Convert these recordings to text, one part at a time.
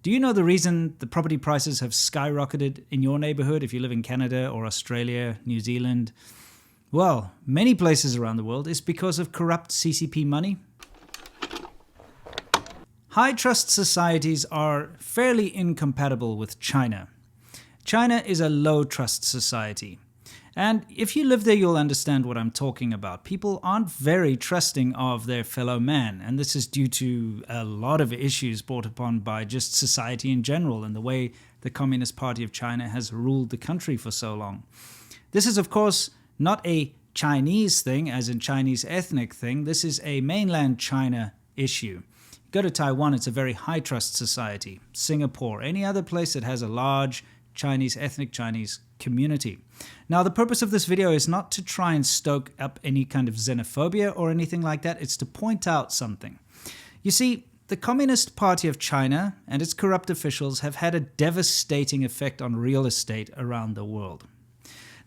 Do you know the reason the property prices have skyrocketed in your neighborhood if you live in Canada or Australia, New Zealand? Well, many places around the world, is because of corrupt CCP money. High trust societies are fairly incompatible with China. China is a low trust society. And if you live there, you'll understand what I'm talking about. People aren't very trusting of their fellow man, and this is due to a lot of issues brought upon by just society in general and the way the Communist Party of China has ruled the country for so long. This is, of course, not a Chinese thing, as in Chinese ethnic thing. This is a mainland China issue. Go to Taiwan, it's a very high trust society. Singapore, any other place that has a large ethnic Chinese community. Now, the purpose of this video is not to try and stoke up any kind of xenophobia or anything like that. It's to point out something. You see, the Communist Party of China and its corrupt officials have had a devastating effect on real estate around the world.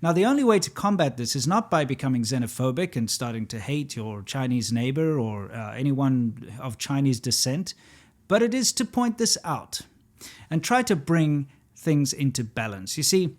Now, the only way to combat this is not by becoming xenophobic and starting to hate your Chinese neighbor or anyone of Chinese descent, but it is to point this out and try to bring things into balance. You see,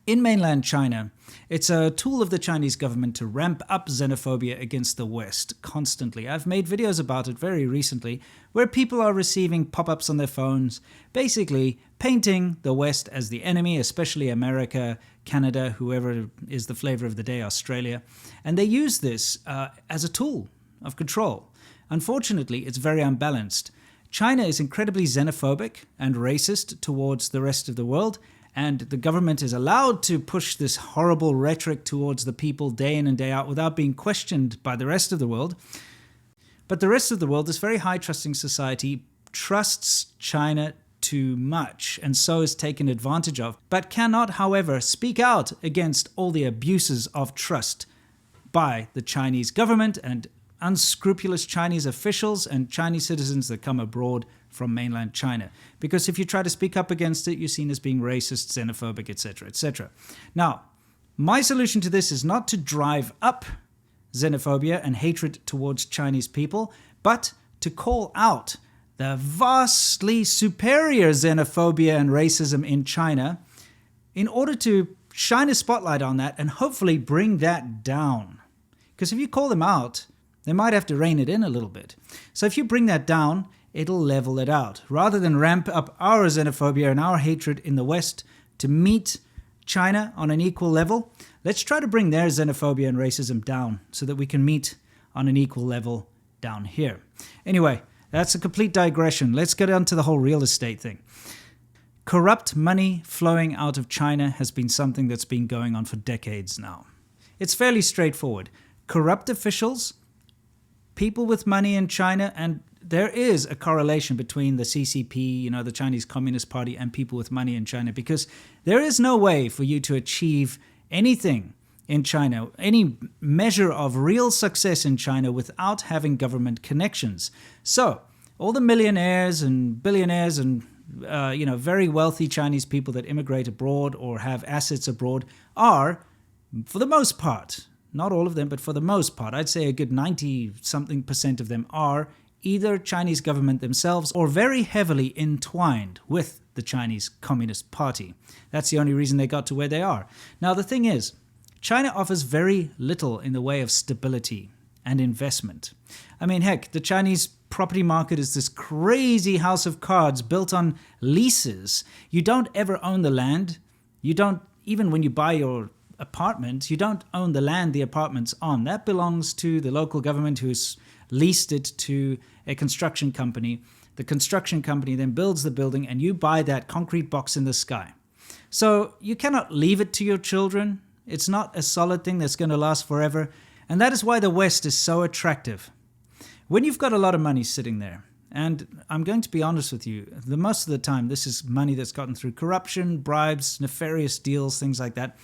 in mainland China, it's a tool of the Chinese government to ramp up xenophobia against the West constantly. I've made videos about it very recently where people are receiving pop-ups on their phones, basically painting the West as the enemy, especially America, Canada, whoever is the flavor of the day, Australia. And they use this as a tool of control. Unfortunately, it's very unbalanced. China is incredibly xenophobic and racist towards the rest of the world, and the government is allowed to push this horrible rhetoric towards the people day in and day out without being questioned by the rest of the world. But the rest of the world, this very high-trusting society, trusts China too much and so is taken advantage of, but cannot, however, speak out against all the abuses of trust by the Chinese government and unscrupulous Chinese officials and Chinese citizens that come abroad from mainland China. Because if you try to speak up against it, you're seen as being racist, xenophobic, etc., etc. Now, my solution to this is not to drive up xenophobia and hatred towards Chinese people, but to call out the vastly superior xenophobia and racism in China in order to shine a spotlight on that and hopefully bring that down. Because if you call them out, they might have to rein it in a little bit. So if you bring that down, it'll level it out. Rather than ramp up our xenophobia and our hatred in the West to meet China on an equal level, let's try to bring their xenophobia and racism down so that we can meet on an equal level down here. Anyway, that's a complete digression. Let's get on to the whole real estate thing. Corrupt money flowing out of China has been something that's been going on for decades now. It's fairly straightforward. Corrupt officials, people with money in China, and there is a correlation between the CCP, the Chinese Communist Party, and people with money in China, because there is no way for you to achieve anything in China, any measure of real success in China without having government connections. So all the millionaires and billionaires and very wealthy Chinese people that immigrate abroad or have assets abroad are, for the most part, not all of them, but for the most part, I'd say a good 90-something% of them are either Chinese government themselves or very heavily entwined with the Chinese Communist Party. That's the only reason they got to where they are. Now, the thing is, China offers very little in the way of stability and investment. I mean, heck, the Chinese property market is this crazy house of cards built on leases. You don't ever own the land. You don't, even when you buy your apartment, you don't own the land the apartment's on. That belongs to the local government who's leased it to a construction company. The construction company then builds the building and you buy that concrete box in the sky. So you cannot leave it to your children. It's not a solid thing that's going to last forever. And that is why the West is so attractive. When you've got a lot of money sitting there, and I'm going to be honest with you, the most of the time this is money that's gotten through corruption, bribes, nefarious deals, things like that.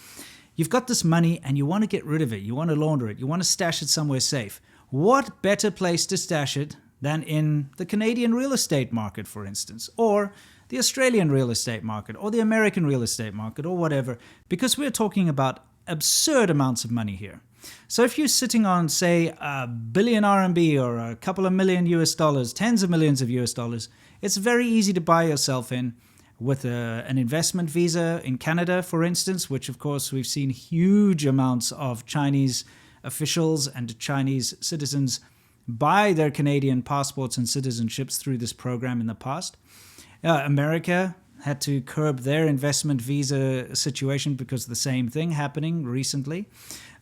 You've got this money and you want to get rid of it. You want to launder it. You want to stash it somewhere safe. What better place to stash it than in the Canadian real estate market, for instance, or the Australian real estate market, or the American real estate market, or whatever, because we're talking about absurd amounts of money here. So if you're sitting on, say, a billion RMB or a couple of million US dollars, tens of millions of US dollars, it's very easy to buy yourself in with an investment visa in Canada, for instance, which of course we've seen huge amounts of Chinese officials and Chinese citizens buy their Canadian passports and citizenships through this program in the past. America had to curb their investment visa situation because of the same thing happening recently.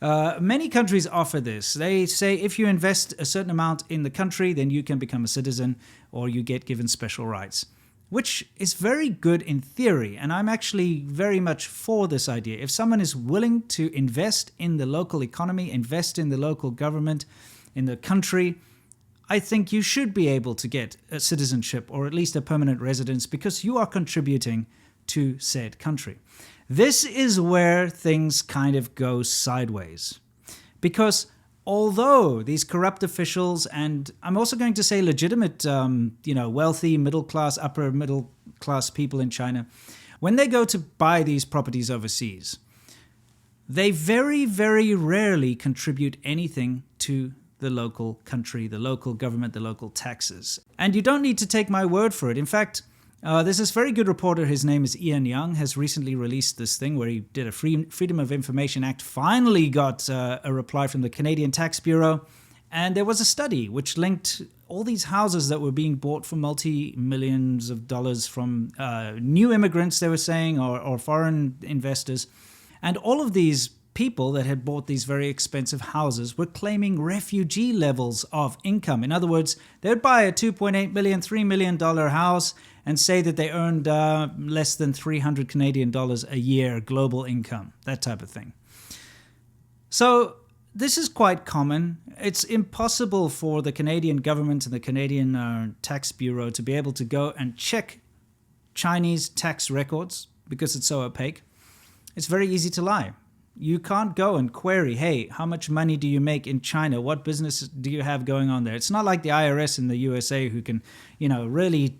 Many countries offer this. They say if you invest a certain amount in the country, then you can become a citizen or you get given special rights, which is very good in theory. And I'm actually very much for this idea. If someone is willing to invest in the local economy, invest in the local government, in the country, I think you should be able to get a citizenship or at least a permanent residence because you are contributing to said country. This is where things kind of go sideways. Because although these corrupt officials, and I'm also going to say legitimate, wealthy, middle class, upper middle class people in China, when they go to buy these properties overseas, they very, very rarely contribute anything to the local country, the local government, the local taxes. And you don't need to take my word for it. In fact, there's this very good reporter, his name is Ian Young, has recently released this thing where he did a Freedom of Information Act, finally got a reply from the Canadian Tax Bureau. And there was a study which linked all these houses that were being bought for multi-millions of dollars from new immigrants, they were saying, or foreign investors. And all of these people that had bought these very expensive houses were claiming refugee levels of income. In other words, they would buy a $2.8 million, $3 million house and say that they earned less than 300 Canadian dollars a year global income, that type of thing. So this is quite common. It's impossible for the Canadian government and the Canadian Tax Bureau to be able to go and check Chinese tax records because it's so opaque. It's very easy to lie. You can't go and query, hey, how much money do you make in China? What business do you have going on there? It's not like the IRS in the USA who can, really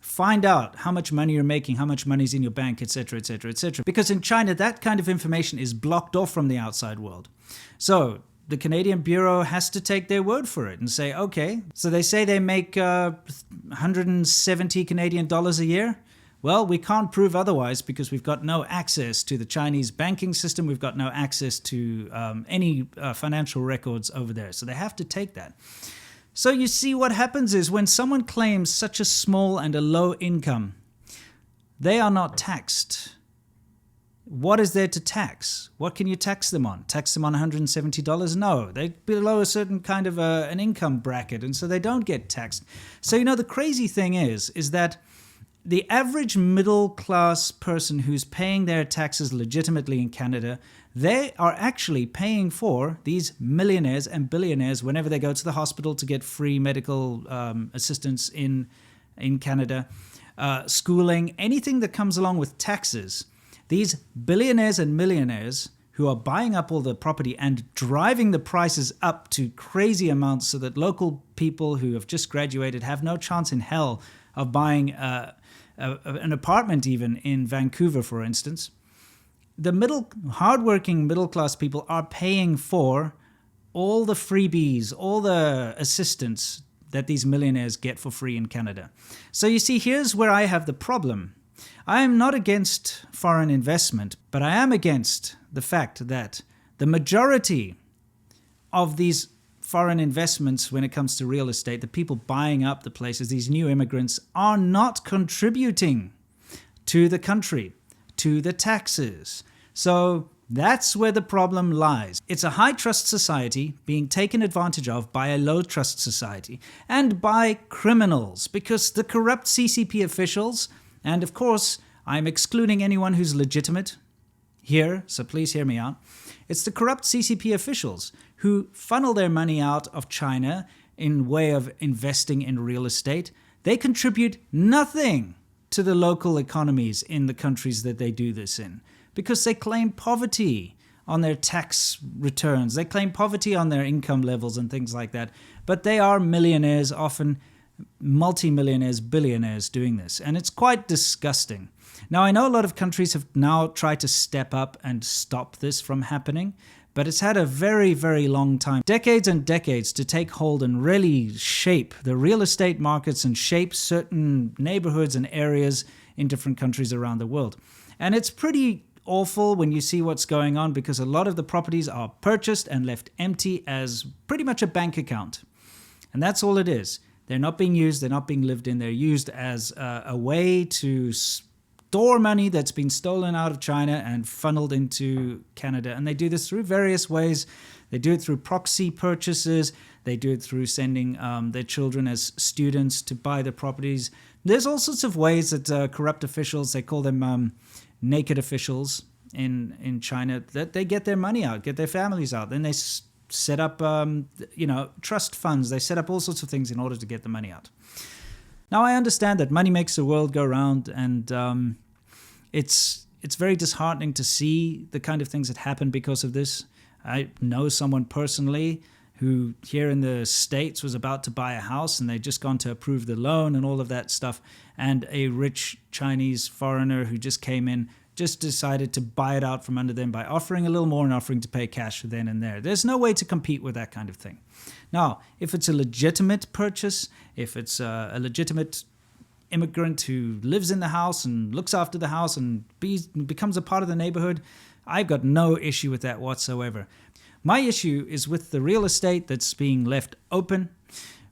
find out how much money you're making, how much money's in your bank, etc., etc., etc. Because in China, that kind of information is blocked off from the outside world. So the Canadian Bureau has to take their word for it and say, okay, so they say they make 170 Canadian dollars a year. Well, we can't prove otherwise because we've got no access to the Chinese banking system. We've got no access to any financial records over there. So they have to take that. So you see what happens is when someone claims such a small and a low income, they are not taxed. What is there to tax? What can you tax them on? Tax them on $170? No, they're below a certain kind of an income bracket, and so they don't get taxed. So, the crazy thing is that the average middle-class person who's paying their taxes legitimately in Canada, they are actually paying for these millionaires and billionaires whenever they go to the hospital to get free medical assistance in Canada, schooling, anything that comes along with taxes. These billionaires and millionaires who are buying up all the property and driving the prices up to crazy amounts so that local people who have just graduated have no chance in hell of buying an apartment even in Vancouver, for instance. The hardworking middle-class people are paying for all the freebies, all the assistance that these millionaires get for free in Canada. So you see, here's where I have the problem. I am not against foreign investment, but I am against the fact that the majority of these foreign investments when it comes to real estate, the people buying up the places, these new immigrants, are not contributing to the country, to the taxes. So that's where the problem lies. It's a high trust society being taken advantage of by a low trust society and by criminals, because the corrupt CCP officials, and of course, I'm excluding anyone who's legitimate here, so please hear me out. It's the corrupt CCP officials who funnel their money out of China in way of investing in real estate. They contribute nothing to the local economies in the countries that they do this in because they claim poverty on their tax returns. They claim poverty on their income levels and things like that. But they are millionaires, often multimillionaires, billionaires doing this. And it's quite disgusting. Now, I know a lot of countries have now tried to step up and stop this from happening, but it's had a very, very long time, decades and decades, to take hold and really shape the real estate markets and shape certain neighborhoods and areas in different countries around the world. And it's pretty awful when you see what's going on, because a lot of the properties are purchased and left empty as pretty much a bank account. And that's all it is. They're not being used, they're not being lived in, they're used as a way to store money that's been stolen out of China and funneled into Canada. And they do this through various ways. They do it through proxy purchases. They do it through sending their children as students to buy the properties. There's all sorts of ways that corrupt officials, they call them naked officials in China, that they get their money out, get their families out. Then they set up, trust funds. They set up all sorts of things in order to get the money out. Now, I understand that money makes the world go round, and it's very disheartening to see the kind of things that happen because of this. I know someone personally who here in the States was about to buy a house, and they'd just gone to approve the loan and all of that stuff, and a rich Chinese foreigner who just came in just decided to buy it out from under them by offering a little more and offering to pay cash then and there. There's no way to compete with that kind of thing. Now, if it's a legitimate purchase, if it's a legitimate immigrant who lives in the house and looks after the house and becomes a part of the neighborhood, I've got no issue with that whatsoever. My issue is with the real estate that's being left open,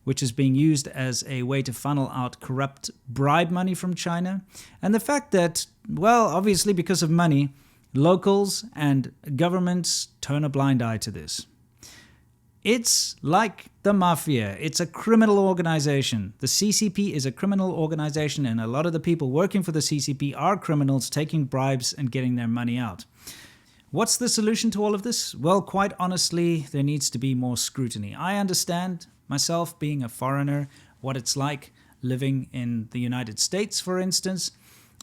which is being used as a way to funnel out corrupt bribe money from China. And the fact that, well, obviously because of money, locals and governments turn a blind eye to this. It's like the mafia. It's a criminal organization. The CCP is a criminal organization, and a lot of the people working for the CCP are criminals taking bribes and getting their money out. What's the solution to all of this? Well, quite honestly, there needs to be more scrutiny. I understand, myself being a foreigner, what it's like living in the United States, for instance,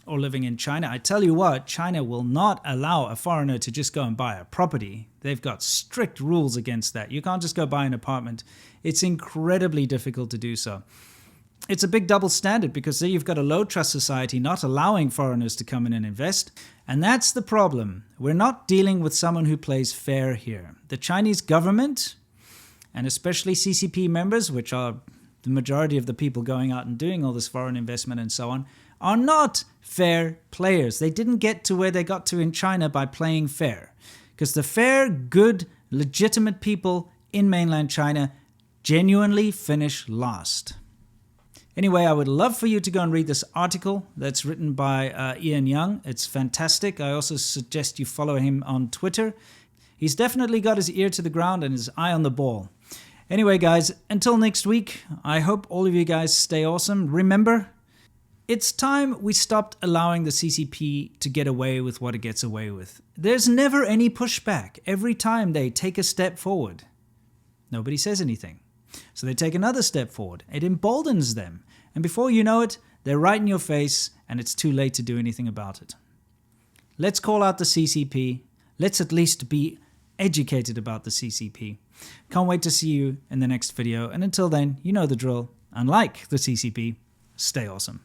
or living in China. I tell you what, China will not allow a foreigner to just go and buy a property. They've got strict rules against that. You can't just go buy an apartment. It's incredibly difficult to do so. It's a big double standard, because there you've got a low trust society not allowing foreigners to come in and invest. And that's the problem. We're not dealing with someone who plays fair here. The Chinese government, and especially CCP members, which are the majority of the people going out and doing all this foreign investment and so on, are not fair players. They didn't get to where they got to in China by playing fair. Because the fair, good, legitimate people in mainland China genuinely finish last. Anyway, I would love for you to go and read this article that's written by Ian Young. It's fantastic. I also suggest you follow him on Twitter. He's definitely got his ear to the ground and his eye on the ball. Anyway, guys, until next week, I hope all of you guys stay awesome. Remember, it's time we stopped allowing the CCP to get away with what it gets away with. There's never any pushback. Every time they take a step forward, nobody says anything. So they take another step forward. It emboldens them. And before you know it, they're right in your face, and it's too late to do anything about it. Let's call out the CCP. Let's at least be educated about the CCP. Can't wait to see you in the next video. And until then, you know the drill. Unlike the CCP, stay awesome.